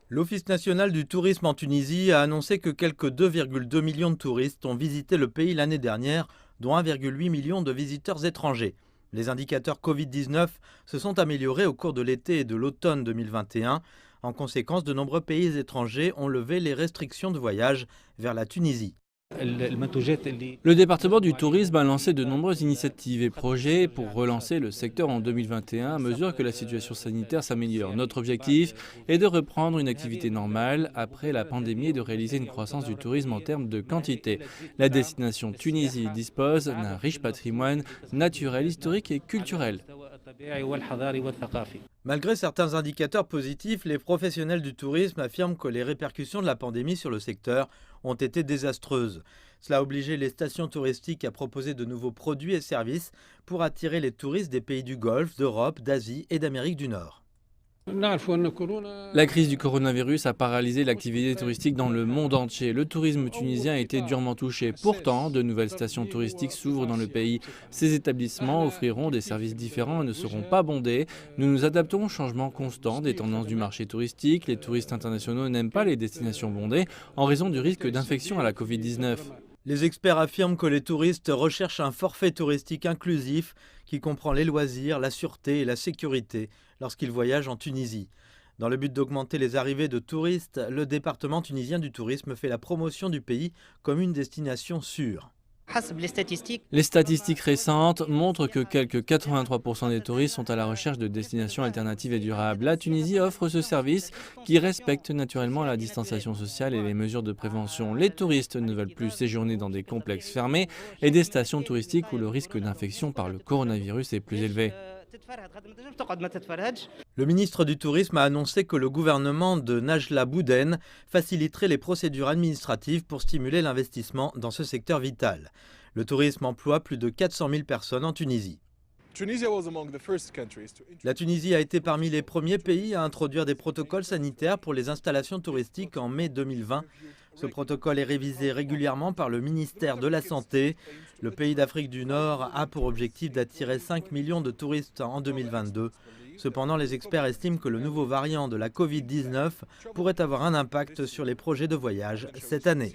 L'Office national du tourisme en Tunisie a annoncé que quelques 2,2 millions de touristes ont visité le pays l'année dernière, dont 1,8 million de visiteurs étrangers. Les indicateurs Covid-19 se sont améliorés au cours de l'été et de l'automne 2021. En conséquence, de nombreux pays étrangers ont levé les restrictions de voyage vers la Tunisie. Le département du tourisme a lancé de nombreuses initiatives et projets pour relancer le secteur en 2021 à mesure que la situation sanitaire s'améliore. Notre objectif est de reprendre une activité normale après la pandémie et de réaliser une croissance du tourisme en termes de quantité. La destination Tunisie dispose d'un riche patrimoine naturel, historique et culturel. Malgré certains indicateurs positifs, les professionnels du tourisme affirment que les répercussions de la pandémie sur le secteur ont été désastreuses. Cela a obligé les stations touristiques à proposer de nouveaux produits et services pour attirer les touristes des pays du Golfe, d'Europe, d'Asie et d'Amérique du Nord. La crise du coronavirus a paralysé l'activité touristique dans le monde entier. Le tourisme tunisien a été durement touché. Pourtant, de nouvelles stations touristiques s'ouvrent dans le pays. Ces établissements offriront des services différents et ne seront pas bondés. Nous nous adaptons au changement constant des tendances du marché touristique. Les touristes internationaux n'aiment pas les destinations bondées en raison du risque d'infection à la Covid-19. Les experts affirment que les touristes recherchent un forfait touristique inclusif qui comprend les loisirs, la sûreté et la sécurité lorsqu'ils voyagent en Tunisie. Dans le but d'augmenter les arrivées de touristes, le département tunisien du tourisme fait la promotion du pays comme une destination sûre. Les statistiques récentes montrent que quelques 83% des touristes sont à la recherche de destinations alternatives et durables. La Tunisie offre ce service qui respecte naturellement la distanciation sociale et les mesures de prévention. Les touristes ne veulent plus séjourner dans des complexes fermés et des stations touristiques où le risque d'infection par le coronavirus est plus élevé. Le ministre du Tourisme a annoncé que le gouvernement de Najla Bouden faciliterait les procédures administratives pour stimuler l'investissement dans ce secteur vital. Le tourisme emploie plus de 400 000 personnes en Tunisie. La Tunisie a été parmi les premiers pays à introduire des protocoles sanitaires pour les installations touristiques en mai 2020. Ce protocole est révisé régulièrement par le ministère de la Santé. Le pays d'Afrique du Nord a pour objectif d'attirer 5 millions de touristes en 2022. Cependant, les experts estiment que le nouveau variant de la Covid-19 pourrait avoir un impact sur les projets de voyage cette année.